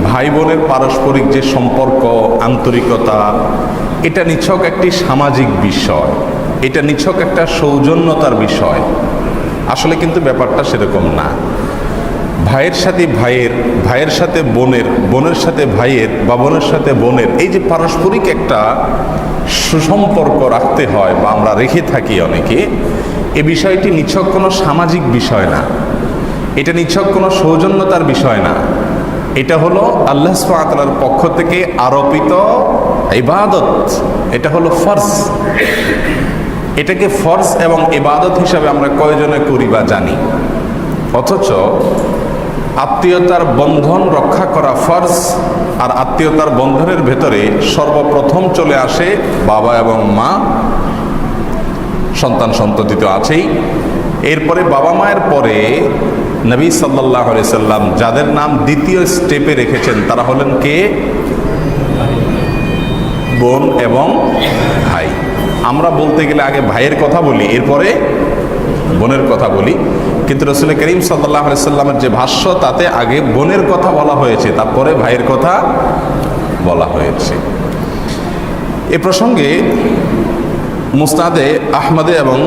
ভাই বোনের পারস্পরিক যে সম্পর্ক, আন্তরিকতা, এটা নিছক একটি সামাজিক বিষয়, এটা নিছক একটা সৌজন্যতার বিষয়। আসলে কিন্তু ব্যাপারটা সেরকম না। ভাইয়ের সাথে ভাইয়ের, ভাইয়ের সাথে বোনের, বোনের সাথে ভাইয়ের বা বোনের সাথে বোনের, এই যে পারস্পরিক একটা সুসম্পর্ক রাখতে হয় বা আমরা রেখে থাকি অনেকে, এ বিষয়টি নিছক কোনো সামাজিক বিষয় না, এটা নিছক কোনো সৌজন্যতার বিষয় না। এটা হলো আল্লাহ সুবহানাহু ওয়া তাআলার পক্ষ থেকে আরোপিত ইবাদত। এটা হলো ফরজ। এটাকে ফরজ এবং ইবাদত হিসাবে আমরা কয়জনে করি বা জানি, অথচ আত্মীয়তার বন্ধন রক্ষা করা ফরজ। আর আত্মীয়তার বন্ধনের ভেতরে সর্বপ্রথম চলে আসে বাবা এবং মা, সন্তান সন্ততি তো আছেই। এরপরে বাবা মায়ের পরে নবী সাল্লাল্লাহু আলাইহি সাল্লাম যাদের নাম দ্বিতীয় স্টেপে রেখেছেন তারা হলেন কে? বোন এবং ভাই। আমরা বলতে গেলে আগে ভাইয়ের কথা বলি, এরপরে বোনের কথা বলি, কিন্তু রাসূল করিম সাল্লাল্লাহু আলাইহি সাল্লামের যে ভাষ্য তাতে আগে বোনের কথা বলা হয়েছে, তারপরে ভাইয়ের কথা বলা হয়েছে। এ প্রসঙ্গে মুসনাদে আহমদে এবং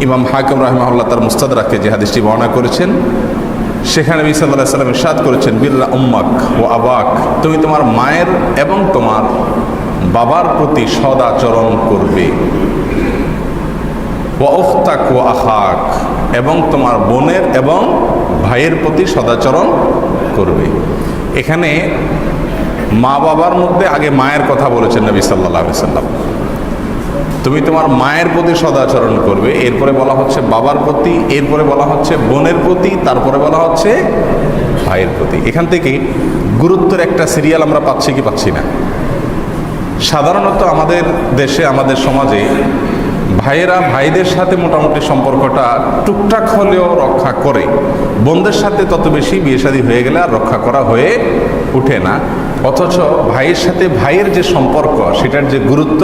ইমাম হাকিম রাহিমাহুল্লাহ তার মুস্তাদরাকে যে হাদিসটি বর্ণনা করেছেন, সেখানে নবী সাল্লাল্লাহু আলাইহি সাল্লাম ইরশাদ করেছেন, বিররা উম্মাক ওয়া আবাক, তুমি তোমার মায়ের এবং তোমার বাবার প্রতি সদাচরণ করবে। ওয়া উখতাক ওয়া আখাক, এবং তোমার বোনের এবং ভাইয়ের প্রতি সদাচরণ করবে। এখানে মা বাবার মধ্যে আগে মায়ের কথা বলেছেন নবী সাল্লাল্লাহু আলাইহি সাল্লাম, তুমি তোমার মায়ের প্রতি সদাচরণ করবে। এরপরে বলা হচ্ছে বাবার প্রতি, এরপরে বলা হচ্ছে বোনের প্রতি, তারপরে বলা হচ্ছে ভাইয়ের প্রতি। এখান থেকে গুরুত্বের একটা সিরিয়াল আমরা পাচ্ছি কি পাচ্ছি না? সাধারণত আমাদের দেশে, আমাদের সমাজে ভাইয়েরা ভাইদের সাথে মোটামুটি সম্পর্কটা টুকটাক হলেও রক্ষা করে, বোনদের সাথে তত বেশি বিয়ে শাদী হয়ে গেলে আর রক্ষা করা হয়ে ওঠে না। অথচ ভাইয়ের সাথে ভাইয়ের যে সম্পর্ক, সেটার যে গুরুত্ব,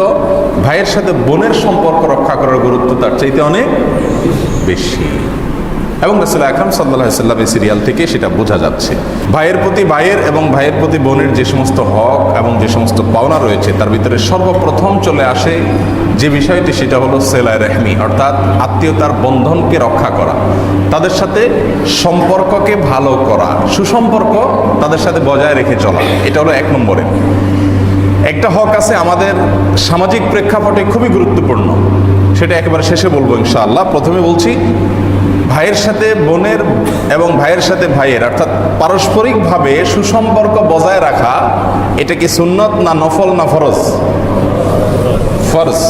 ভাইয়ের সাথে বোনের সম্পর্ক রক্ষা করার গুরুত্ব তার চাইতে অনেক বেশি। এবং রাসূল আকরাম সাল্লাল্লাহু আলাইহি ওয়াসাল্লাম এই সিরিয়াল থেকে সেটা বোঝা যাচ্ছে। ভাইয়ের প্রতি ভাইয়ের এবং ভাইয়ের প্রতি বোনের যে সমস্ত হক এবং যে সমস্ত পাওনা রয়েছে, তার ভিতরে সর্বপ্রথম চলে আসে যে বিষয়টি, সেটা হলো সিলায়ে রাহমি, অর্থাৎ আত্মীয়তার বন্ধনকে রক্ষা করা, তাদের সাথে সম্পর্ককে ভালো করা, সুসম্পর্ক তাদের সাথে বজায় রেখে চলা। এটা হলো এক নম্বরে। একটা হক আছে আমাদের সামাজিক প্রেক্ষাপটে খুবই গুরুত্বপূর্ণ, সেটা একেবারে শেষে বলবো ইনশাআল্লাহ। প্রথমে বলছি, ভাইয়ের সাথে বোনের এবং ভাইয়ের সাথে ভাইয়ের, অর্থাৎ পারস্পরিকভাবে সুসম্পর্ক বজায় রাখা, এটা কি সুন্নত না নফল না ফরজ? ফরজ।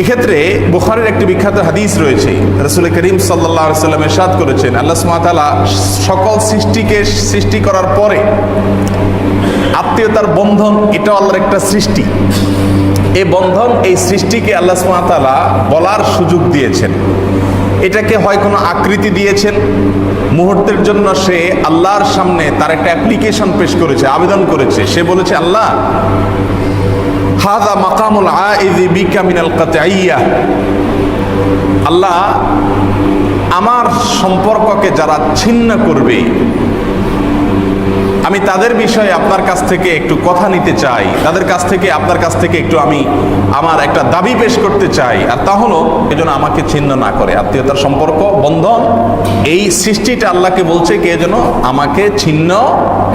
এক্ষেত্রে বুখারীর একটি বিখ্যাত হাদিস রয়েছে, রাসূল করিম সাল্লাল্লাহু আলাইহি ওয়াসাল্লাম ইরশাদ করেছেন, আল্লাহ সুবহানাহু ওয়া তাআলা সকল সৃষ্টিকে সৃষ্টি করার পরে আত্মীয়তার বন্ধন, এটা আল্লাহর একটা সৃষ্টি। এই বন্ধন, এই সৃষ্টিকে আল্লাহ সুবহানাহু ওয়া তাআলা বলার সুযোগ দিয়েছেন। এটাকে হয় কোনো আকৃতি দিয়েছেন, মুহূর্তের জন্য সে আল্লাহর সামনে তার একটা অ্যাপ্লিকেশন পেশ করেছে, আবেদন করেছে। সে বলেছে, আল্লাহ, হাযা মাকামুল আইযি বিকা মিনাল কাতইয়্যাহ, আল্লাহ, আমার সম্পর্ককে যারা ছিন্ন করবে, আমি তাদের বিষয়ে আপনার কাছ থেকে একটু কথা নিতে চাই, তাদের কাছ থেকে, আপনার কাছ থেকে একটু আমি আমার একটা দাবি পেশ করতে চাই। আর তা হলো, এজন্য আমাকে ছিন্ন না করে। আত্মীয়তার সম্পর্ক বন্ধন, এই সৃষ্টিটা আল্লাহকে বলছে কে যেন আমাকে ছিন্ন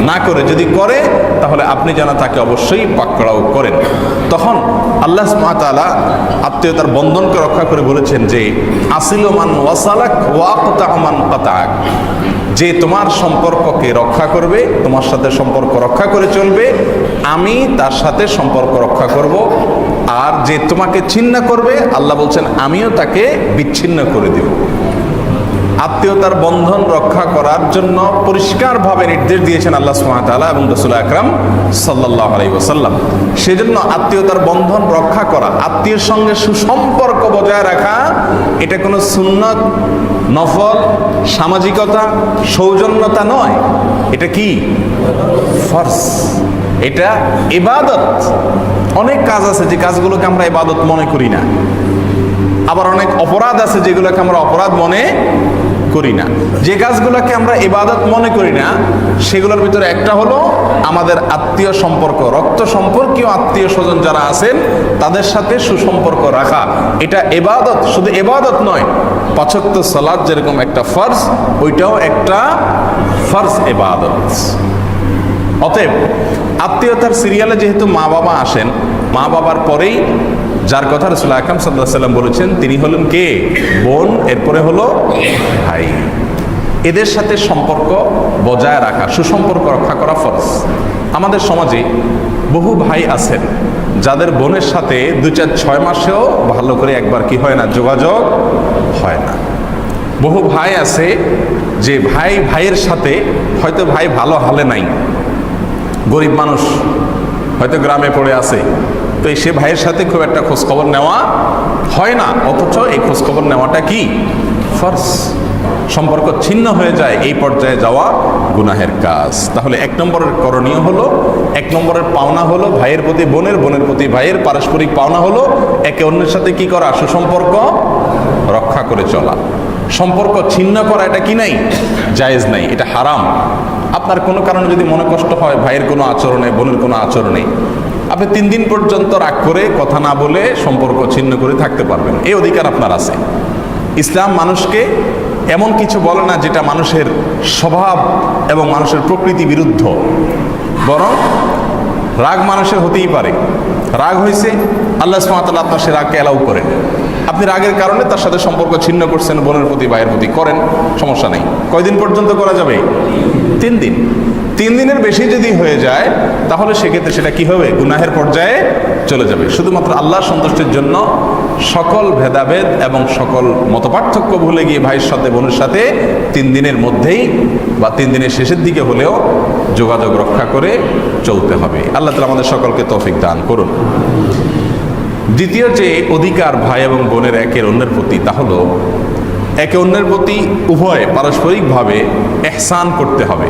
না করে, যদি করে তাহলে আপনি যেন তাকে অবশ্যই পাকড়াও করেন। তখন আল্লাহ সুবহানাহু ওয়া তাআলা আত্মীয়তার বন্ধনকে রক্ষা করে বলেছেন যে, আসিলু মান ওয়াসালাক ওয়া আকতাউ মান কাতাআক, যে তোমার সম্পর্ককে রক্ষা করবে, তোমার সাথে সম্পর্ক রক্ষা করে চলবে, আমি তার সাথে সম্পর্ক রক্ষা করব। আর যে তোমাকে ছিন্ন করবে, আল্লাহ বলছেন আমিও তাকে বিচ্ছিন্ন করে দেব। আত্মীয়তার বন্ধন রক্ষা করার জন্য পরিষ্কারভাবে নির্দেশ দিয়েছেন আল্লাহ সুবহানাহু ওয়া তাআলা এবং রাসূল আকরাম সাল্লাল্লাহু আলাইহি ওয়াসাল্লাম। সেজন্য আত্মীয়তার বন্ধন রক্ষা করা, আত্মীয়ের সঙ্গে সুসম্পর্ক বজায় রাখা, এটা কোনো সুন্নত, নফল, সামাজিকতা, সৌজন্যতা নয়। এটা কি? ফরজ। এটা ইবাদত। অনেক কাজ আছে যে কাজগুলোকে আমরা ইবাদত মনে করি না, আবার অনেক অপরাধ আছে যেগুলোকে আমরা অপরাধ মনে করি না। যে কাজগুলোকে আমরা ইবাদত মনে করি না, সেগুলোর ভিতরে একটা হলো আমাদের আত্মীয় সম্পর্ক, রক্ত সম্পর্কীয় আত্মীয় স্বজন যারা আছেন তাদের সাথে সুসম্পর্ক রাখা। এটা ইবাদত, শুধু ইবাদত নয়, 5 ওয়াক্ত সালাত যেরকম একটা ফরজ, ওইটাও একটা ফরজ ইবাদত। অতএব আত্মীয়তার সিরিয়ালে যেহেতু মা বাবা আসেন, মা বাবার পরেই যার কথা রাসূল আকরাম সাল্লাল্লাহু আলাইহি ওয়াসাল্লাম বলেছেন তিনি হলেন কে? বোন, এরপরে হলো ভাই। এদের সাথে সম্পর্ক বজায় রাখা, সুসম্পর্ক রক্ষা করা ফরজ। আমাদের সমাজে বহু ভাই আছেন যাদের বোনের সাথে 2-4-6 মাসেও ভালো করে একবার কি হয় না, যোগাযোগ হয় না। বহু ভাই আছে যে ভাই ভাইয়ের সাথে, হয়তো ভাই ভালো হালে নাই, গরিব মানুষ, হয়তো গ্রামে পড়ে আছে, তো সে ভাইয়ের সাথে খুব একটা খোঁজখবর নেওয়া হয় না, অথচ এই খোঁজখবর নেওয়াটা কি ফরজ। সম্পর্ক ছিন্ন হয়ে যায়, এই পর্যায়ে যাওয়া গুনাহের কাজ। তাহলে 1 নম্বরের করণীয় হলো, 1 নম্বরের পাওনা হলো ভাইয়ের প্রতি বোনের, বোনের প্রতি ভাইয়ের পারস্পরিক পাওনা হলো একে অন্যের সাথে কি করা, সুসম্পর্ক রক্ষা করে চলা। সম্পর্ক ছিন্ন করা এটা কি নাই, জায়েজ নাই, এটা হারাম। আপনার কোনো কারণে যদি মনে কষ্ট হয় ভাইয়ের কোনো আচরণে, বোনের কোনো আচরণে, আপনি 3 দিন পর্যন্ত রাগ করে কথা না বলে সম্পর্ক ছিন্ন করে থাকতে পারবেন, এই অধিকার আপনার আছে। ইসলাম মানুষকে এমন কিছু বলে না যেটা মানুষের স্বভাব এবং মানুষের প্রকৃতি বিরুদ্ধ, বরং রাগ মানুষের হতেই পারে। রাগ হয়েছে, আল্লাহ সুবহানাহু ওয়া তাআলা আপনার সে রাগকে অ্যালাউ করেন। আপনি রাগের কারণে তার সাথে সম্পর্ক ছিন্ন করছেন, বোনের প্রতি ভাইয়ের প্রতি করেন, সমস্যা নেই। কয়দিন পর্যন্ত করা যাবে? 3 দিন। 3 দিনের বেশি যদি হয়ে যায় তাহলে সেক্ষেত্রে সেটা কি হবে, গুনাহের পর্যায়ে চলে যাবে। শুধুমাত্র আল্লাহর সন্তুষ্টির জন্য সকল ভেদাভেদ এবং সকল মতপার্থক্য ভুলে গিয়ে ভাইয়ের সাথে বোনের সাথে 3 দিনের মধ্যেই বা 3 দিনের শেষের দিকে হলেও যোগাযোগ রক্ষা করে চলতে হবে। আল্লাহ তাআলা আমাদের সকলকে তৌফিক দান করুন। দ্বিতীয় যে অধিকার ভাই এবং বোনের একে অন্যের প্রতি, তা হলো একে অন্যের প্রতি উভয়ে পারস্পরিকভাবে ইহসান করতে হবে,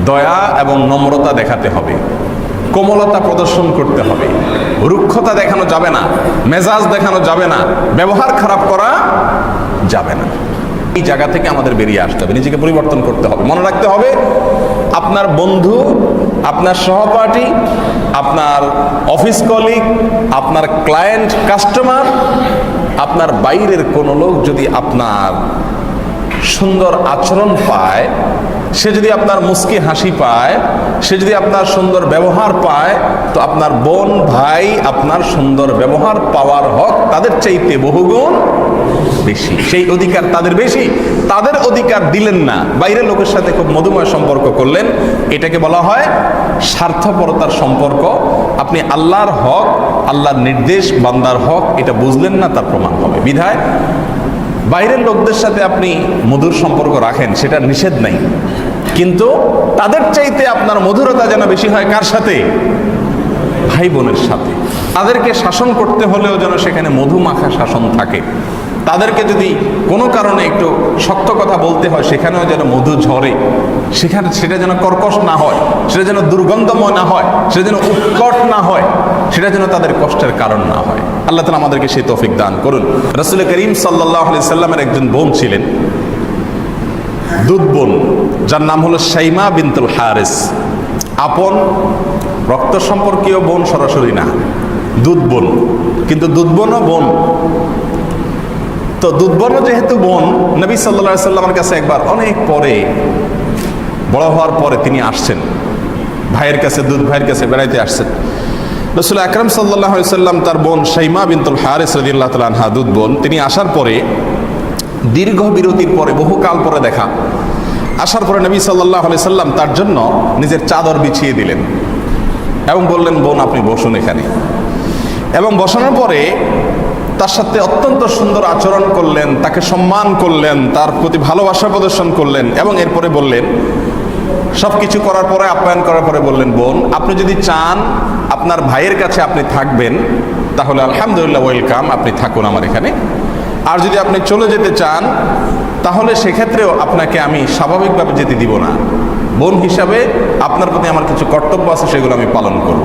দয়া এবং নম্রতা দেখাতে হবে, কোমলতা প্রদর্শন করতে হবে, রুক্ষতা দেখানো যাবে না, মেজাজ দেখানো যাবে না, ব্যবহার খারাপ করা যাবে না। এই জায়গা থেকে আমাদের বেরিয়ে আসতে হবে, নিজেকে পরিবর্তন করতে হবে। মনে রাখতে হবে আপনার বন্ধু, আপনার সহপাঠী, আপনার অফিস কলিগ, আপনার ক্লায়েন্ট, কাস্টমার, আপনার বাইরের কোনো লোক যদি আপনার সুন্দর আচরণ পায়, সে যদি আপনার মুস্কি হাসি পায়, সে যদি আপনার সুন্দর ব্যবহার পায়, তো আপনার বোন ভাই আপনার সুন্দর ব্যবহার পাওয়ার হক তাদের চাইতে বহুগুণ বেশি। সেই অধিকার তাদের বেশি, তাদের অধিকার দিলেন না, বাইরের লোকের সাথে খুব মধুময় সম্পর্ক করলেন, এটাকে বলা হয় স্বার্থপরতার সম্পর্ক। আপনি আল্লাহর হক, আল্লাহর নির্দেশ, বান্দার হক এটা বুঝলেন না, তার প্রমাণ হবে। বিধায় বাইরের লোকদের সাথে আপনি মধুর সম্পর্ক রাখেন, সেটা নিষেধ নাই, কিন্তু তাদের চাইতে আপনার মধুরতা যেন বেশি হয় কার সাথে? ভাই বোনের সাথে। তাদেরকে শাসন করতে হলেও যেন সেখানে মধুমাখা শাসন থাকে। তাদেরকে যদি কোনো কারণে একটু শক্ত কথা বলতে হয়, সেখানেও যেন মধু ঝরে, সেখানে সেটা যেন কর্কশ না হয়, সেটা যেন দুর্গন্ধময় না হয়, সেটা যেন উৎকট না হয়, সেটা যেন তাদের কষ্টের কারণ না হয়। আল্লাহ তাআলা আমাদেরকে সেই তৌফিক দান করুন। রাসূল করিম সাল্লাল্লাহু আলাইহি সাল্লামের একজন বোন ছিলেন, দুধ বোন, যার নাম হলো শাইমা বিনতুল হারিস। আপন রক্ত সম্পর্কীয় বোন সরাসরি না, দুধ বোন, কিন্তু দুধ বোনও বোন। তো দুধ বোনও যেহেতু বোন, নবী সাল্লাল্লাহু আলাইহি সাল্লামের কাছে একবার অনেক পরে, বড় হওয়ার পরে তিনি আসছেন ভাইয়ের কাছে, দুধ ভাইয়ের কাছে বেড়াইতে আসছেন। রাসূল আকরাম সাল্লাল্লাহু আলাইহি সাল্লাম তার বোন শাইমা বিনতুল হারিস রাদিয়াল্লাহু তাআলা আনহা, দুধ বোন, তিনি আসার পরে দীর্ঘ বিরতির পরে, বহুকাল পরে দেখা, আসার পরে নবী সাল্লাল্লাহু আলাইহি সাল্লাম তার জন্য নিজের চাদর বিছিয়ে দিলেন এবং বললেন, বোন আপনি বসুন এখানে। এবং বসানোর পরে তার সাথে অত্যন্ত সুন্দর আচরণ করলেন, তাকে সম্মান করলেন, তার প্রতি ভালোবাসা প্রদর্শন করলেন এবং এরপরে বললেন, সব কিছু করার পরে, আপ্যায়ন করার পরে বললেন, বোন আপনি যদি চান আপনার ভাইয়ের কাছে আপনি থাকবেন তাহলে আলহামদুলিল্লাহ, ওয়েলকাম, আপনি থাকুন আমার এখানে। আর যদি আপনি চলে যেতে চান তাহলে সেক্ষেত্রেও আপনাকে আমি স্বাভাবিকভাবে যেতে দিব না। বোন হিসাবে আপনার প্রতি আমার কিছু কর্তব্য আছে, সেগুলো আমি পালন করব।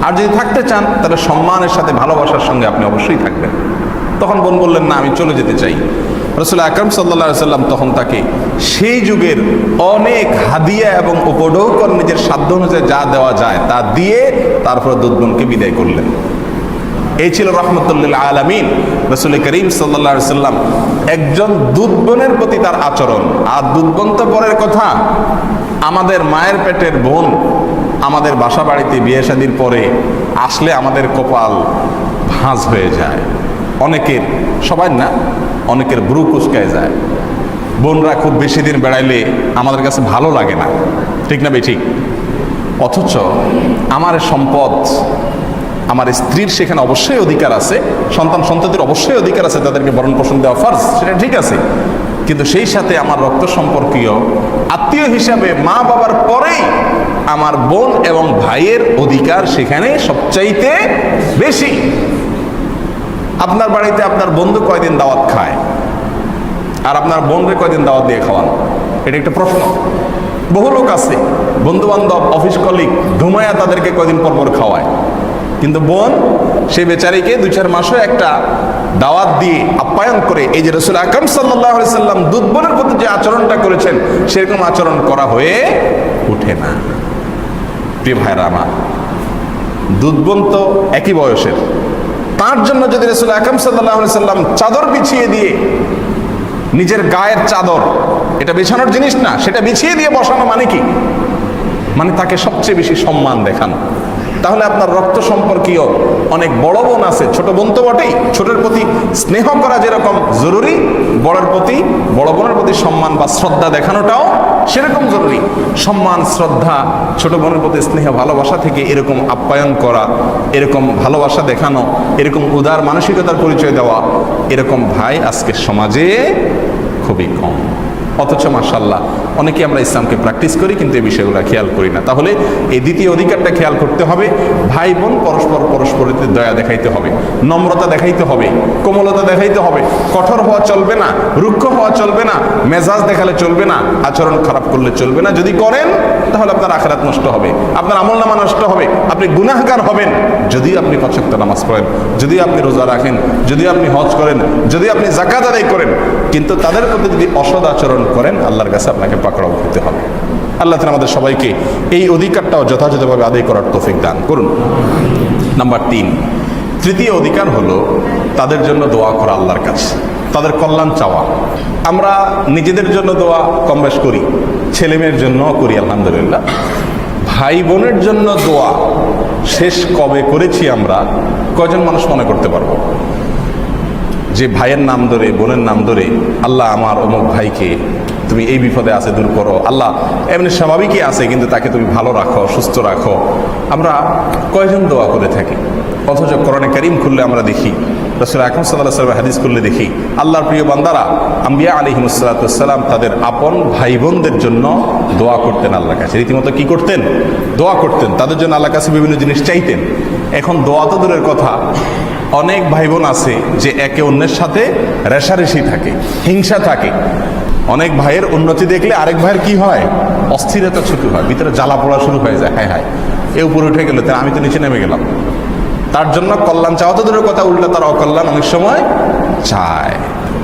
আর যদি থাকতে চান তাহলে সম্মানের সাথে, ভালোবাসার সঙ্গে আপনি অবশ্যই থাকবেন। তখন বোন বললেন, না আমি চলে যেতে চাই। রাসূল আকরাম সাল্লাল্লাহু আলাইহি সাল্লাম তখন তাকে সেই যুগের অনেক হাদিয়া এবং উপঢৌকন নিজের সাধ্য অনুযায়ী যা দেওয়া যায় তা দিয়ে তারপর দুধ-বোনকে বিদায় করলেন। এই ছিল রাহমাতুল লিল আলামিন রাসূল করিম সাল্লাল্লাহু আলাইহি সাল্লাম একজন দুধ-বোনের প্রতি তার আচরণ। আর দুধ-বোন তো পরের কথা, আমাদের মায়ের পেটের বোন আমাদের বাসা বাড়িতে বিয়ে শাদীর পরে আসলে আমাদের কপাল ভাঁজ হয়ে যায়। অনেকের, সবাই না, অনেকের ব্রু কুচকায় যায়। বোনরা খুব বেশি দিন বেড়াইলে আমাদের কাছে ভালো লাগে না, ঠিক না ঠিক? অথচ আমার সম্পদ, আমার স্ত্রীর সেখানে অবশ্যই অধিকার আছে, সন্তান সন্ততির অবশ্যই অধিকার আছে, তাদেরকে ভরণ পোষণ দেওয়া ফরজ, সেটা ঠিক আছে। কিন্তু সেই সাথে আমার রক্ত সম্পর্কীয় আত্মীয় হিসাবে মা বাবার পরেই আমার বোন এবং ভাইয়ের অধিকার সেখানে সবচাইতে বেশি। আপনার বাড়িতে আপনার বন্ধু কয়দিন দাওয়াত খায় আর আপনার বোনরে কয়দিন দাওয়াত দিয়ে খাওয়ান? এটা একটা প্রশ্ন। বহু লোক আছে বন্ধু বান্ধব অফিস কলিগ ঘুমায়া তাদেরকে কয়দিন পর পর খাওয়ায়, কিন্তু বোন সেই বেচারিকে 2-4 মাসও একটা দাওয়াত দিয়ে আপ্যায়ন করে। এই যে রাসূল আকরাম সাল্লাল্লাহু আলাইহি সাল্লাম দুধ বোনের প্রতি যে আচরণটা করেছেন সেরকম আচরণ করা হয়ে ওঠে না। প্রিয় ভাইরা আমার, দুধ বোন তো একই বয়সের, তার জন্য যদি রাসূল আকরাম সাল্লাল্লাহু আলাইহি সাল্লাম চাদর বিছিয়ে দিয়ে, নিজের গায়ের চাদর এটা বিছানোর জিনিস না, সেটা বিছিয়ে দিয়ে বসানো মানে কি? মানে তাকে সবচেয়ে বেশি সম্মান দেখানো। তাহলে আপনার রক্ত সম্পর্কীয় অনেক বড় বোন আছে, ছোট বোন তো বটেই, ছোটের প্রতি স্নেহ করা যেরকম জরুরি, বড়ের প্রতি, বড় বোনের প্রতি সম্মান বা শ্রদ্ধা দেখানোটাও সেরকম জরুরি। সম্মান, শ্রদ্ধা, ছোট বোনের প্রতি স্নেহ ভালোবাসা থেকে এরকম আপ্যায়ন করা, এরকম ভালোবাসা দেখানো, এরকম উদার মানসিকতার পরিচয় দেওয়া, এরকম ভাই আজকে সমাজে খুবই কম। অথচ মাশাআল্লাহ অনেকে আমরা ইসলামকে প্র্যাকটিস করি কিন্তু এই বিষয়গুলো খেয়াল করি না। তাহলে এই দ্বিতীয় অধিকারটা খেয়াল করতে হবে। ভাই বোন পরস্পরের দয়া দেখাইতে হবে, নম্রতা দেখাইতে হবে, কোমলতা দেখাইতে হবে। কঠোর হওয়া চলবে না, রুক্ষ হওয়া চলবে না, মেজাজ দেখালে চলবে না, আচরণ খারাপ করলে চলবে না। যদি করেন তাহলে আপনার আখিরাত নষ্ট হবে, আপনার আমলনামা নষ্ট হবে, আপনি গুনাহগার হবেন। যদি আপনি 5 ওয়াক্ত নামাজ পড়েন, যদি আপনি রোজা রাখেন, যদি আপনি হজ করেন, যদি আপনি যাকাত আদায় করেন, কিন্তু তাদের প্রতি যদি অসৎ আচরণ করেন আল্লাহর কাছে আপনাকে পাকড়াও হতে হবে। আল্লাহ তাআলা আমাদের সবাইকে এই অধিকারটাও যথাযথভাবে আদায় করার তৌফিক দান করুন। নাম্বার 3, তৃতীয় অধিকার হলো তাদের জন্য দোয়া করা, আল্লাহর কাছে তাদের কল্যাণ চাওয়া। আমরা নিজেদের জন্য দোয়া কম বেশ করি, ছেলে মেয়ের জন্য করি আলহামদুলিল্লাহ। ভাই বোনের জন্য দোয়া শেষ কবে করেছি আমরা কয়জন মানুষ মনে করতে পারবো? যে ভাইয়ের নাম ধরে, বোনের নাম ধরে, আল্লাহ আমার অমুক ভাইকে তুমি এই বিপদে আছে দূর করো, আল্লাহ এমনি স্বাভাবিকই আছে কিন্তু তাকে তুমি ভালো রাখো, সুস্থ রাখো, আমরা কয়জন দোয়া করে থাকি? অথচ কোরআনে কারীম খুললে আমরা দেখি, রাসূল আকরাম সাল্লাল্লাহু আলাইহি ওয়াসাল্লাম হাদিস খুললে দেখি, আল্লাহর প্রিয় বান্দারা আম্বিয়া আলাইহিমুস সালাতু ওয়াস সালাম তাদের আপন ভাই বোনদের জন্য দোয়া করতেন আল্লাহর কাছে। রীতিমতো কি করতেন? দোয়া করতেন, তাদের জন্য আল্লাহর কাছে বিভিন্ন জিনিস চাইতেন। এখন দোয়া তো দূরের কথা, অনেক ভাই বোন আছে যে একে অন্যের সাথে রেষারেষি থাকে, হিংসা থাকে। অনেক ভাইয়ের উন্নতি দেখলে আরেক ভাইয়ের কি হয়? অস্থিরতা শুরু হয়, ভিতরে জ্বালা পোড়া শুরু হয়ে যায়। হায় হায়, এ উপরে উঠে গেল, তাই আমি তো নিচে নেমে গেলাম। তার জন্য কল্যাণ চাওয়া তো দূরের কথা, উল্টা তার অকল্যাণ অনেক সময় চায়।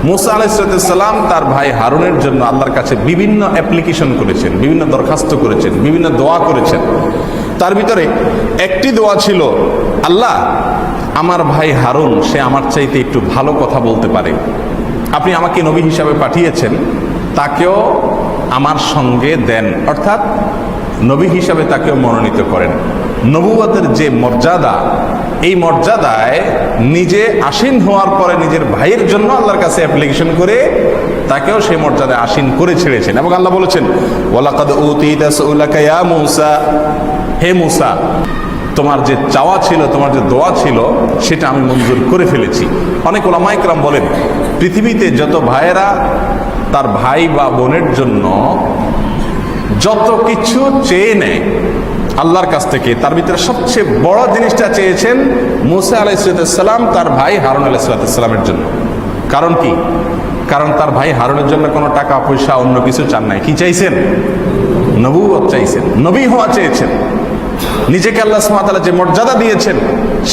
মুসা আলাইহিস সালাম তার ভাই হারুনের জন্য আল্লাহর কাছে বিভিন্ন অ্যাপ্লিকেশন করেছেন, বিভিন্ন দরখাস্ত করেছেন, বিভিন্ন দোয়া করেছেন। তার ভিতরে একটি দোয়া ছিল, আল্লাহ আমার ভাই হারুন সে আমার চাইতে একটু ভালো কথা বলতে পারে, আপনি আমাকে নবী হিসাবে পাঠিয়েছেন, তাকেও আমার সঙ্গে দেন, অর্থাৎ নবী হিসাবে তাকেও মনোনীত করেন। নবুয়তের যে মর্যাদা, এই মর্যাদায় নিজে আসীন হওয়ার পরে নিজের ভাইয়ের জন্য আল্লাহর কাছে অ্যাপ্লিকেশন করে তাকেও সেই মর্যাদায় আসীন করে ছেড়েছেন। এবং আল্লাহ বলেছেন, ওয়ালাকাদ উতীতা সুলাকা ইয়া মূসা, হে মূসা তোমার যে চাওয়া ছিল, তোমার যে দোয়া ছিল সেটা আমি মঞ্জুর করে ফেলেছি। অনেক ওলামায়ে কেরাম বলেন, পৃথিবীতে যত ভাইয়েরা তার ভাই বা বোনের জন্য যত কিছু চেয়ে নেয় আল্লাহর কাছ থেকে, তার ভিতরে সবচেয়ে বড় জিনিসটা চেয়েছেন মূসা আলাইহিস সালাম তার ভাই হারুন আলাইহিস সালামের জন্য। কারণ কি? কারণ তার ভাই হারুনের জন্য কোনো টাকা পয়সা অন্য কিছু চান নাই। কি চাইছেন? নবুয়ত চাইছেন, নবী হওয়া চেয়েছেন। নিজেকে আল্লাহ সুবহানাহু ওয়া তাআলা যে মর্যাদা দিয়েছেন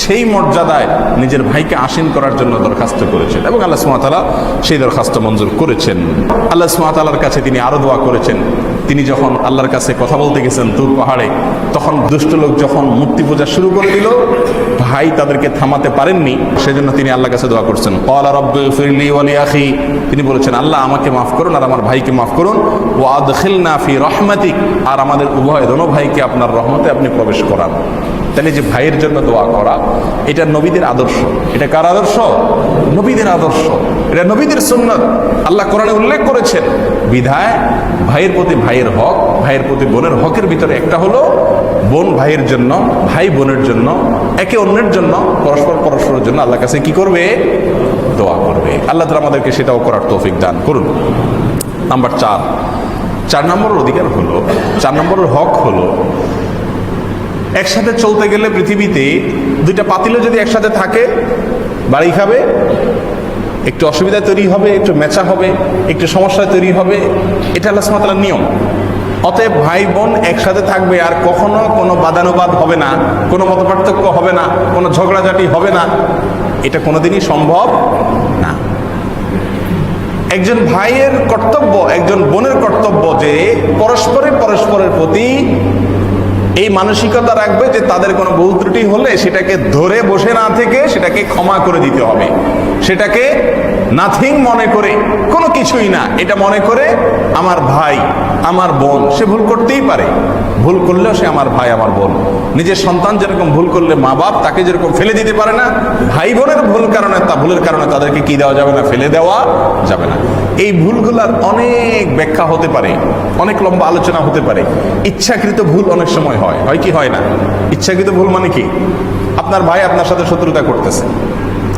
সেই মর্যাদায় নিজের ভাইকে আসীন করার জন্য দরখাস্ত করেছেন এবং আল্লাহ সুবহানাহু ওয়া তাআলা সেই দরখাস্ত মঞ্জুর করেছেন। আল্লাহ সুবহানাহু ওয়া তাআলার কাছে তিনি আরো দোয়া করেছেন। তিনি যখন আল্লাহর কাছে কথা বলতে গেছেন তুর পাহাড়ে, তখন দুষ্ট লোক যখন মূর্তি পূজা শুরু করে দিল, ভাই তাদেরকে থামাতে পারেননি, সেজন্য তিনি আল্লাহর কাছে দোয়া করছেন। ক্বালা রাব্বিগফিরলি ওয়া লি আখি, তিনি বলেছেন আল্লাহ আমাকে মাফ করুন আর আমার ভাইকে মাফ করুন। ওয়া আদখিলনা ফি রাহমাতিক, আর আমাদের উভয় দোনো ভাইকে আপনার রহমতে আপনি প্রবেশ করান। তাহলে যে ভাইয়ের জন্য দোয়া করা, এটা নবীদের আদর্শ। এটা কার আদর্শ? নবীদের আদর্শ। এটা নবীদের সুন্নাত, আল্লাহ কোরআনে উল্লেখ করেছেন। বিধায় ভাইয়ের প্রতি ভাইয়ের হক, ভাইয়ের প্রতি বোনের হকের ভিতরে একটা হলো বোন ভাইয়ের জন্য, ভাই বোনের জন্য, একে অন্যের জন্য, পরস্পর পরস্পরের জন্য আল্লাহর কাছে কি করবে? দোয়া করবে। আল্লাহ তাআলা আমাদেরকে সেটাও করার তৌফিক দান করুন। নাম্বার 4, 4 নম্বরের অধিকার হলো, 4 নম্বরের হক হলো, একসাথে চলতে গেলে পৃথিবীতে দুইটা পাতিলও যদি একসাথে থাকে, বাড়ি খাবে, একটু অসুবিধা তৈরি হবে, একটু মেচা হবে, একটু সমস্যা তৈরি হবে। এটা আল্লাহ সুবহানাহু ওয়া তাআলার নিয়ম। অতএব ভাই বোন একসাথে থাকবে, আর কখনো কোনো বাদানুবাদ হবে না, কোনো মতপার্থক্য হবে না, কোনো ঝগড়াঝাটি হবে না। এটা কোনোদিনই সম্ভব না। একজন ভাইয়ের কর্তব্য, একজন বোনের কর্তব্য যে পরস্পরের প্রতি এই মানসিকতা রাখবে যে তাদের কোনো ভুল ত্রুটি হলে সেটাকে ধরে বসে না থেকে সেটাকে ক্ষমা করে দিতে হবে। সেটাকে নাথিং মনে করে, কোনো কিছুই না এটা মনে করে, আমার ভাই আমার বোন, সে ভুল করতেই পারে, ভুল করলেও সে আমার ভাই আমার বোন। নিজের সন্তান যেরকম ভুল করলে মা বাপ তাকে যেরকম ফেলে দিতে পারে না, ভাই বোনের ভুলের কারণে তাদেরকে কি দেওয়া যাবে না? ফেলে দেওয়া যাবে না। এই ভুলগুলার অনেক ব্যাখ্যা হতে পারে, অনেক লম্বা আলোচনা হতে পারে। ইচ্ছাকৃত ভুল অনেক সময় হয় কি হয় না? ইচ্ছাকৃত ভুল মানে কি? আপনার ভাই আপনার সাথে শত্রুতা করতেছে,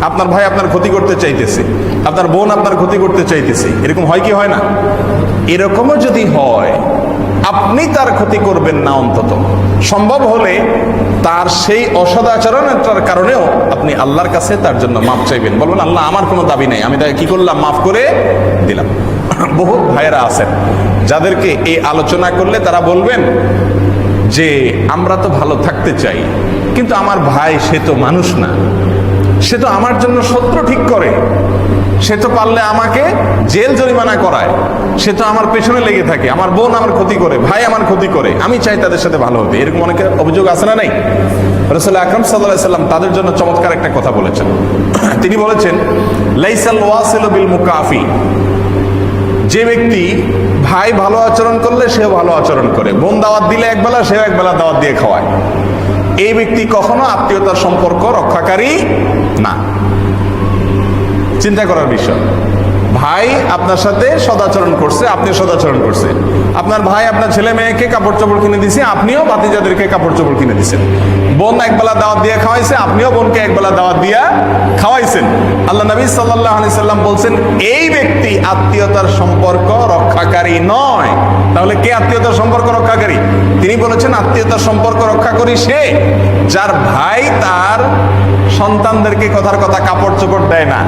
আপনার ভাই আপনার ক্ষতি করতে চাইতেছে, আপনার বোন আপনার ক্ষতি করতে চাইতেছে, এরকম হয় কি হয় না? এরকমও যদি হয়, আপনি তার ক্ষতি করবেন না, অন্তত সম্ভব হলে তার সেই অসদাচরণের কারণেও আপনি আল্লাহর কাছে তার জন্য মাফ চাইবেন। বলবেন আল্লাহ আমার কোনো দাবি নাই, আমি তাকে কি করলাম? মাফ করে দিলাম। বহুত ভাইয়েরা আছেন যাদেরকে এই আলোচনা করলে তারা বলবেন যে আমরা তো ভালো থাকতে চাই, কিন্তু আমার ভাই সে তো মানুষ না, সে তো আমার জন্য শত্রু ঠিক করে, সে তো পারলে আমাকে জেল জরিমানা করায়, সে তো আমার পেছনে লেগে থাকে, আমার বোন আমার ক্ষতি করে, ভাই আমার ক্ষতি করে, আমি চাই তাদের সাথে ভালো হতে। এরকম অনেকের অভিযোগ আছে না? নাই? রাসূল আকরাম সাল্লাল্লাহু আলাইহি সাল্লাম তাদের জন্য চমৎকার একটা কথা বলেছেন। তিনি বলেছেন লাইসাল ওয়াসিলু বিল মুকাফি, যে ব্যক্তি ভাই ভালো আচরণ করলে সেও ভালো আচরণ করে, বোন দাওয়াত দিলে একবেলা সেও একবেলা দাওয়াত দিয়ে খাওয়ায়, এই ব্যক্তি কখনো আত্মীয়তার সম্পর্ক রক্ষাকারী না। চিন্তা করার বিষয়। ভাই আপনার সাথে সদাচরণ করছে, আপনি সদাচরণ করছে, আপনার ভাই আপনার ছেলে মেয়েকে কাপড় চোপড় কিনে দিছে, আপনিও ভাতিজাদেরকে কাপড় চোপড় কিনে দিচ্ছেন, বোন একবেলা দাওয়াত দিয়ে খাওয়াইছে, আপনিও বোনকে একবেলা দাওয়াত দিয়া খাওয়াইছেন। আল্লাহ নবী সাল্লাল্লাহু আলাইহি সাল্লাম বলছেন এই ব্যক্তি আত্মীয়তার সম্পর্ক রক্ষাকারী নয়। তাহলে কে আত্মীয়তার সম্পর্ক রক্ষাকারী? তিনি বলেছেন আত্মীয়তার সম্পর্ক রক্ষাকারী সে যার ভাই তার সন্তানদেরকে কথার কথা কাপড় চোপড় দেয় না,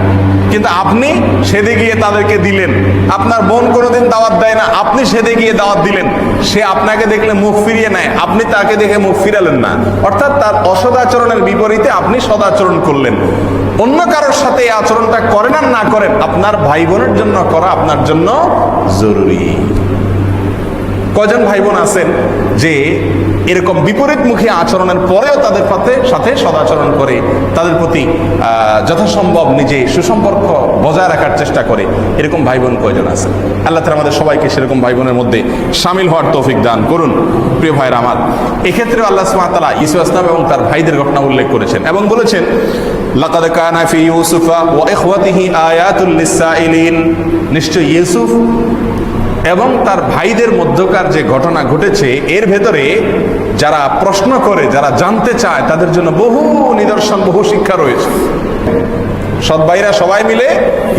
কিন্তু আপনি সেদে গিয়ে তাদেরকে দিলেন। আপনার বোন কোনোদিন দাওয়াত দেয় না, আপনি সেদে গিয়ে দাওয়াত দিলেন, সে আপনাকে দেখলে মুখ ফিরিয়ে নেয়, আপনি তাকে দেখে মুখ ফিরালেন না। অর্থাৎ তার অসদাচরণের বিপরীতে আপনি সদাচরণ করলেন। অন্য কারোর সাথে এই আচরণটা করেন আর না করেন, আপনার ভাই বোনের জন্য করা আপনার জন্য জরুরি। কয়জন ভাই বোন আছেন যে এরকম বিপরীতমুখী আচরণের পরেও তাদের সাথে সদাচরণ করে, তাদের প্রতি যথাসম্ভব নিজে সুসম্পর্ক বজায় রাখার চেষ্টা করে? এরকম ভাই বোন কয়জন আছে? আল্লাহ তাআলা আমাদের সবাইকে সেরকম ভাই বোনের মধ্যে শামিল হওয়ার তৌফিক দান করুন। প্রিয় ভাইরা আমার, এক্ষেত্রে আল্লাহ সুবহানাহু ওয়া তাআলা ইউসুফ আলাইহিস এবং তার ভাইদের ঘটনা উল্লেখ করেছেন এবং বলেছেন লাকাদ কানা ফি ইউসুফা ওয়া ইখওয়াতিহি আয়াতুল লিসাইলিন, নিশ্চয় ইউসুফ এবং তার ভাইদের মধ্যকার যে ঘটনা ঘটেছে এর ভেতরে যারা প্রশ্ন করে, যারা জানতে চায়, তাদের জন্য বহু নিদর্শন, বহু শিক্ষা রয়েছে। সৎ ভাইরা সবাই মিলে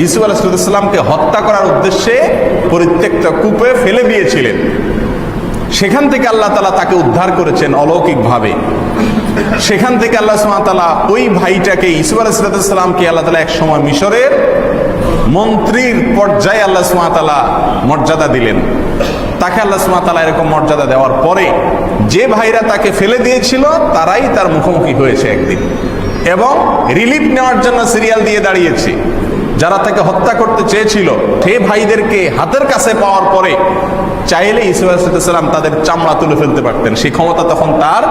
ইউসুফ আলাইহিস সালামকে হত্যা করার উদ্দেশ্যে পরিত্যক্ত কূপে ফেলে দিয়েছিলেন। সেখান থেকে আল্লাহ তাআলা তাকে উদ্ধার করেছেন অলৌকিকভাবে। সেখান থেকে আল্লাহ সুবহানাহু ওয়া তাআলা ওই ভাইটাকে, ইউসুফ আলাইহিস সালামকে আল্লাহ তাআলা এক সময় মিশরের মন্ত্রীর পর্যায়ে আল্লাহ সুবহানাহু ওয়া তাআলা মর্যাদা দিলেন। তাকে আল্লাহ সুবহানাহু ওয়া তাআলা এরকম মর্যাদা দেওয়ার পরে যে ভাইরা তাকে ফেলে দিয়েছিল তারাই তার মুখোমুখি হয়েছে একদিন এবং রিলিফ নেওয়ার জন্য সিরিয়াল দিয়ে দাঁড়িয়েছে। যারা তাকে হত্যা করতে চেয়েছিল সেই ভাইদেরকে হাতের কাছে পাওয়ার পরে চাইলে ঈসা আলাইহিস সালাম তাদের চামড়া তুলে ফেলতে পারতেন, সেই ক্ষমতা তখন তার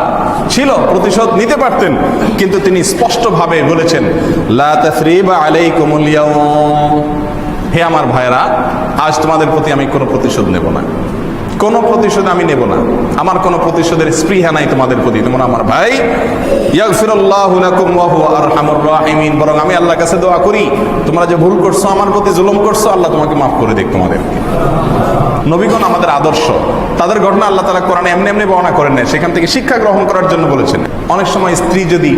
ছিল, প্রতিশোধ নিতে পারতেন। কিন্তু তিনি স্পষ্টভাবে বলেছেন, লা তাসরিবা আলাইকুমুল ইয়াউম, হে আমার ভাইরা, আজ তোমাদের প্রতি আমি কোনো প্রতিশোধ নেব না, কোনো প্রতিশোধ আমি নেব না, আমার কোনো প্রতিশোধের স্পৃহা নাই তোমাদের প্রতি, তোমরা আমার ভাই। ইয়াগফিরুল্লাহু লাকুম ওয়া হুয়া আরহামুর রাহিমিন, বরং আমি আল্লাহর কাছে দোয়া করি তোমরা যে ভুল করছো, আমার প্রতি জুলুম করছো, আল্লাহ তোমাকে মাফ করে দেখ তোমাদেরকে। নবীগণ আমাদের আদর্শ, তাদের ঘটনা আল্লাহ তাআলা কোরআনে এমনি এমনি বর্ণনা করেন না, সেখান থেকে শিক্ষা গ্রহণ করার জন্য বলেছেন। অনেক সময় স্ত্রী যদি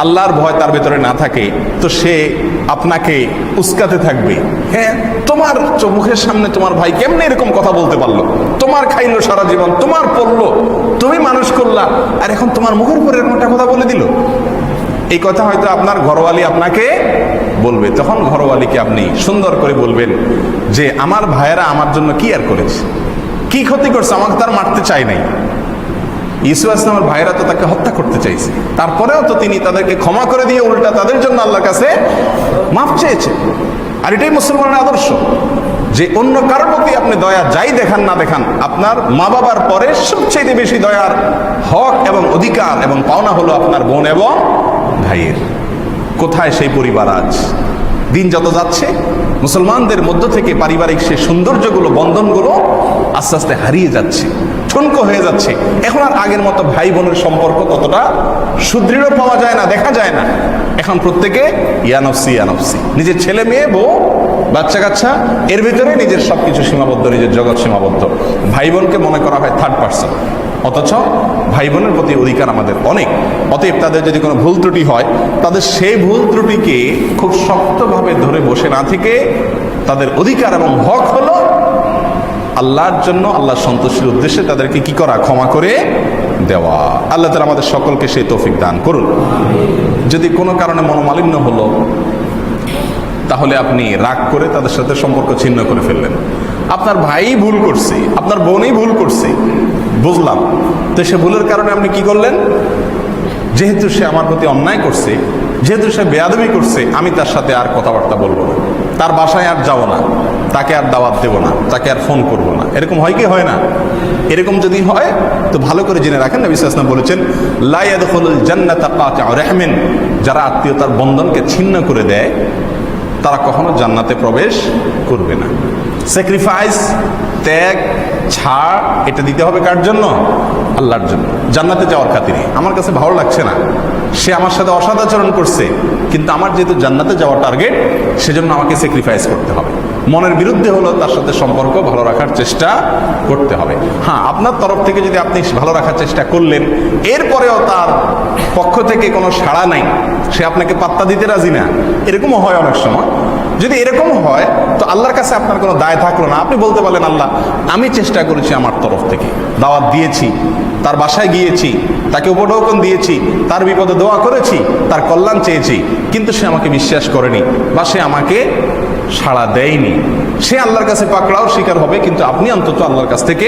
আল্লাহর ভয় তার ভেতরে না থাকে তো সে আপনাকে উস্কাতে থাকবে, হ্যাঁ তোমার মুখের সামনে তোমার ভাই কেমনে এরকম কথা বলতে পারলো, তোমার খাইলো সারা জীবন, তোমার পড়লো, তুমি মানুষ করলা, আর এখন তোমার মুখের উপর এরকম একটা কথা বলে দিল। এই কথা হয়তো আপনার ঘরওয়ালি আপনাকে বলবে, তখন ঘরওয়ালিকে আপনি সুন্দর করে বলবেন যে আমার ভাইয়েরা আমার জন্য কি আর করেছে, কি ক্ষতি করছে, আমাকে তার মারতে চাই নাই। ঈসা ইসলামের ভাইরা তো তাকে হত্যা করতে চাইছে, তারপরেও তো তিনি তাদেরকে ক্ষমা করে দিয়ে উল্টা তাদের জন্য আল্লাহর কাছে মাফ চেয়েছে। আর এটাই মুসলমানের আদর্শ, যে অন্য কারোর প্রতি আপনি দয়া যাই দেখান না দেখান, আপনার মা বাবার পরে সবচেয়ে বেশি দয়ার হক এবং অধিকার এবং পাওনা হলো আপনার বোন এবং ভাইয়ের। কোথায় সেই পরিবার আজ? দিন যত যাচ্ছে মুসলমানদের মধ্য থেকে পারিবারিক সেই সৌন্দর্যগুলো, বন্ধনগুলো আস্তে আস্তে হারিয়ে যাচ্ছে, ঠুনকো হয়ে যাচ্ছে। এখন আর আগের মতো ভাই বোনের সম্পর্ক ততটা সুদৃঢ় পাওয়া যায় না, দেখা যায় না। এখন প্রত্যেকে ইয়ানফসি ইয়ানফসি, নিজের ছেলে মেয়ে বউ বাচ্চা কাচ্চা এর ভিতরে নিজের সবকিছু সীমাবদ্ধ, নিজের জগৎ সীমাবদ্ধ। ভাই বোনকে মনে করা হয় থার্ড পার্সন, অথচ ভাই বোনের প্রতি অধিকার আমাদের অনেক। অতএব তাদের যদি কোনো ভুল ত্রুটি হয়, তাদের সেই ভুল ত্রুটিকে খুব শক্তভাবে ধরে বসে না থেকে তাদের অধিকার এবং হক হলো আল্লাহর জন্য, আল্লাহর সন্তুষ্টির উদ্দেশ্যে তাদেরকে কি করা, ক্ষমা করে দেওয়া। আল্লাহ তাআলা আমাদের সকলকে সেই তৌফিক দান করুন। যদি কোনো কারণে মনোমালিন্য হলো, তাহলে আপনি রাগ করে তাদের সাথে সম্পর্ক ছিন্ন করে ফেললেন। আপনার ভাই ভুল করছে, আপনার বোনই ভুল করছে, বুঝলাম, তো সে ভুলের কারণে আপনি কি করলেন, যেহেতু সে আমার প্রতি অন্যায় করছে, যেহেতু সে বেয়াদবি করছে, আমি তার সাথে আর কথাবার্তা বলবো না, তার বাসায় আর যাবো না, তাকে আর দাওয়াত দেবো না, তাকে আর ফোন করবো না। এরকম হয় কি হয় না? এরকম যদি হয় তো ভালো করে জেনে রাখেন, নবী সাল্লাল্লাহু আলাইহি ওয়াসাল্লাম বলেছেন, লা ইয়াদখুলুল জান্নাতা কাতিউ রাহমিন, যারা আত্মীয়তার বন্ধনকে ছিন্ন করে দেয় তারা কখনো জান্নাতে প্রবেশ করবে না। স্যাক্রিফাইস, ত্যাগ, ছাড়, এটা দিতে হবে কার জন্য? আল্লাহর জন্য, জান্নাতে যাওয়ার খাতিরে। আমার কাছে ভালো লাগছে না, সে আমার সাথে অসদাচরণ করছে, কিন্তু আমার যেহেতু জান্নাতে যাওয়ার টার্গেট, সেজন্য আমাকে স্যাক্রিফাইস করতে হবে। মনের বিরুদ্ধে হলো তার সাথে সম্পর্ক ভালো রাখার চেষ্টা করতে হবে। হ্যাঁ, আপনার তরফ থেকে যদি আপনি ভালো রাখার চেষ্টা করলেন, এরপরেও তার পক্ষ থেকে কোনো সাড়া নাই, সে আপনাকে পাত্তা দিতে রাজি না, এরকমও হয় অনেক সময়। যদি এরকম হয় তো আল্লাহর কাছে আপনার কোনো দায় থাকলো না। আপনি বলতে পারলেন, আল্লাহ আমি চেষ্টা করেছি আমার তরফ থেকে, দাওয়াত দিয়েছি, তার বাসায় গিয়েছি, তাকে উপঢৌকন দিয়েছি, তার বিপদে দোয়া করেছি, তার কল্যাণ চেয়েছি, কিন্তু সে আমাকে বিশ্বাস করেনি বা সে আমাকে সাড়া দেয়নি। সে আল্লাহর কাছে পাকড়াও শিকার হবে, কিন্তু আপনি অন্তত আল্লাহর কাছ থেকে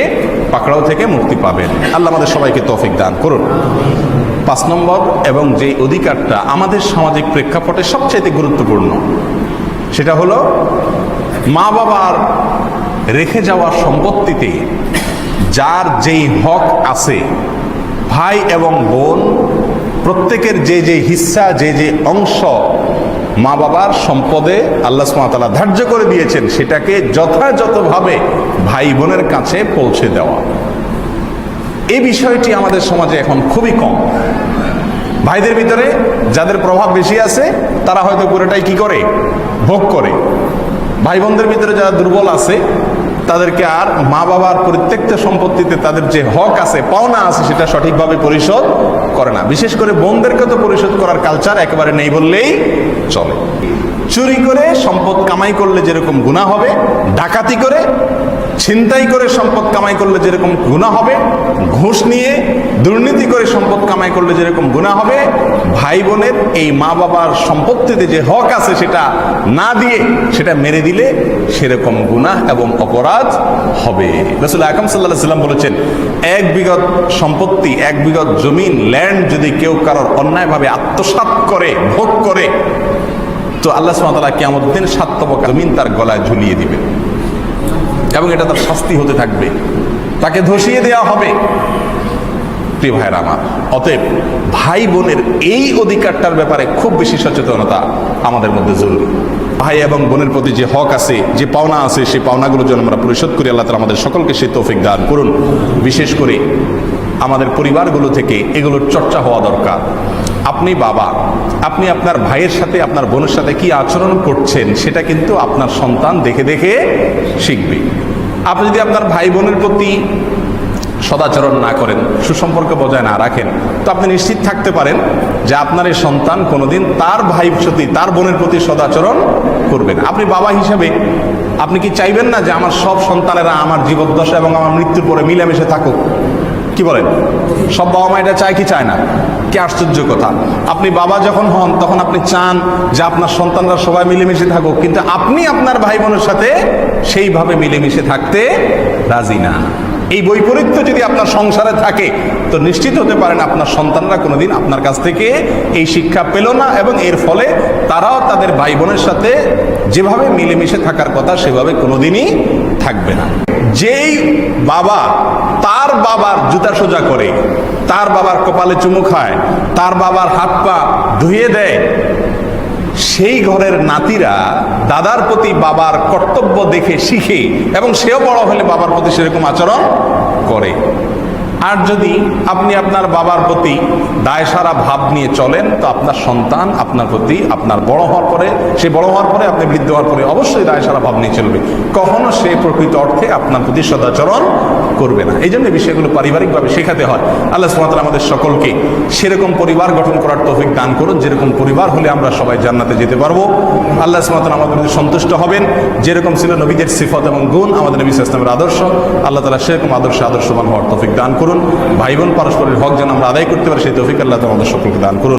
পাকড়াও থেকে মুক্তি পাবেন। আল্লাহ আমাদের সবাইকে তৌফিক দান করুন। 5 নম্বর, এবং যে অধিকারটা আমাদের সামাজিক প্রেক্ষাপটে সবচাইতে গুরুত্বপূর্ণ, সেটা হলো মা বাবার রেখে যাওয়া সম্পত্তিতে যার যেই হক আছে, ভাই এবং বোন প্রত্যেকের যে যে হিস্সা, যে যে অংশ মা বাবার সম্পদে আল্লাহ সুবহানাহু ওয়া তাআলা ধার্য করে দিয়েছেন, সেটাকে যথাযথভাবে ভাই বোনের কাছে পৌঁছে দেওয়া। এই বিষয়টি আমাদের সমাজে এখন খুবই কম। ভাইদের ভিতরে যাদের প্রভাব বেশি আছে তারা হয়তো পুরোটাই কি করে, ভোগ করে। ভাই বোনদের ভিতরে যারা দুর্বল আছে তাদেরকে আর মা বাবার প্রত্যেকটা সম্পত্তিতে তাদের যে হক আছে, পাওনা আছে, সেটা সঠিকভাবে পরিশোধ করে না। বিশেষ করে বোনদেরকে তো পরিশোধ করার কালচার একেবারে নেই বললেই চলে। চুরি করে সম্পদ কামাই করলে যেরকম গুনাহ হবে, ডাকাতি করে ছিনতাই করে সম্পদ কামাই করলে যেরকম গুনাহ হবে, ঘুষ নিয়ে দুর্নীতি করে সম্পদ কামাই করলে যেরকম গুনাহ হবে, ভাই বোনের এই মা বাবার সম্পত্তিতে যে হক আছে সেটা না দিয়ে সেটা মেরে দিলে সেরকম গুনাহ এবং অপরাধ হবে। রাসূল আকরাম সাল্লাল্লাহু আলাইহি ওয়াসাল্লাম বলেছেন, এক বিঘত সম্পত্তি, এক বিঘত জমিন, ল্যান্ড যদি কেউ কারোর অন্যায়ভাবে আত্মসাৎ করে, ভোগ করে, তো আল্লাহ সুবহানাহু ওয়া তাআলা কিয়ামতের দিন 7 তবকা জমিন তার গলায় ঝুলিয়ে দিবে এবং এটা তার শাস্তি হতে থাকবে, তাকে ধসিয়ে দেওয়া হবে। প্রিয় ভাইয়েরা আমার, অতএব ভাই বোনের এই অধিকারটার ব্যাপারে খুব বেশি সচেতনতা আমাদের মধ্যে জরুরি। ভাই এবং বোনের প্রতি যে হক আছে, যে পাওনা আছে, সেই পাওনাগুলো যেন আমরা পরিশোধ করি। আল্লাহ তাআলা আমাদের সকলকে সেই তৌফিক দান করুন। বিশেষ করে আমাদের পরিবারগুলো থেকে এগুলোর চর্চা হওয়া দরকার। আপনি বাবা, আপনি আপনার ভাইয়ের সাথে, আপনার বোনের সাথে কি আচরণ করছেন সেটা কিন্তু আপনার সন্তান দেখে দেখে শিখবে। আপনি যদি আপনার ভাই বোনের প্রতি সদাচরণ না করেন, সুসম্পর্ক বজায় না রাখেন, তো আপনি নিশ্চিত থাকতে পারেন যে আপনার এই সন্তান কোনোদিন তার ভাইয়ের প্রতি, তার বোনের প্রতি সদাচরণ করবেন। আপনি বাবা হিসাবে আপনি কি চাইবেন না যে আমার সব সন্তানেরা আমার জীবদ্দশা এবং আমার মৃত্যুর পরে মিলেমিশে থাকুক? কি বলেন? সব বাবা মা এটা চায় কি চায় না? কি আশ্চর্য কথা! আপনি বাবা যখন হন তখন আপনি চান যে আপনার সন্তানরা সবাই মিলেমিশে থাকুক, কিন্তু আপনি আপনার ভাই বোনের সাথে সেইভাবে মিলেমিশে থাকতে রাজি না। এই বৈপরীত্য যদি আপনার সংসারে থাকে তো নিশ্চিত হতে পারেন আপনার সন্তানরা কোনোদিন আপনার কাছ থেকে এই শিক্ষা পেল না, এবং এর ফলে তারাও তাদের ভাই বোনের সাথে যেভাবে মিলেমিশে থাকার কথা সেভাবে কোনোদিনই থাকবে না। যেই বাবা তার বাবার জুতা সোজা করে, তার বাবার কপালে চুমু খায়, তার বাবার হাত পা ধুয়ে দেয়, সেই ঘরের নাতিরা দাদার প্রতি বাবার কর্তব্য দেখে শিখে এবং সেও বড় হলে বাবার প্রতি সেরকম আচরণ করে। আর যদি আপনি আপনার বাবার প্রতি দায়সারা ভাব নিয়ে চলেন, তো আপনার সন্তান আপনার প্রতি আপনার বড় হওয়ার পরে, সে বড় হওয়ার পরে, আপনি বৃদ্ধ হওয়ার পরে অবশ্যই দায়সারা ভাব নিয়ে চলবে, কখনো সে প্রকৃত অর্থে আপনার প্রতি সদাচরণ করবে না। এই জন্য বিষয়গুলো পারিবারিকভাবে শেখাতে হয়। আল্লাহ সুবহানাহু ওয়া তাআলা আমাদের সকলকে সেরকম পরিবার গঠন করার তৌফিক দান করুন, যেরকম পরিবার হলে আমরা সবাই জান্নাতে যেতে পারবো। আল্লাহ সুবহানাহু ওয়া তাআলা আমাদের প্রতি সন্তুষ্ট হবেন, যেরকম ছিল নবীদের সিফত এবং গুণ, আমাদের নবী সাল্লাল্লাহু আলাইহি ওয়াসাল্লামের আদর্শ, আল্লাহ তাআলা সেরকম আদর্শবান হওয়ার তৌফিক দান করুন। ভাই বোন পারস্পরের হক যেন আমরা আদায় করতে পারি সেই তৌফিক আল্লাহ তাআলা আমাদের সকলকে দান করুন।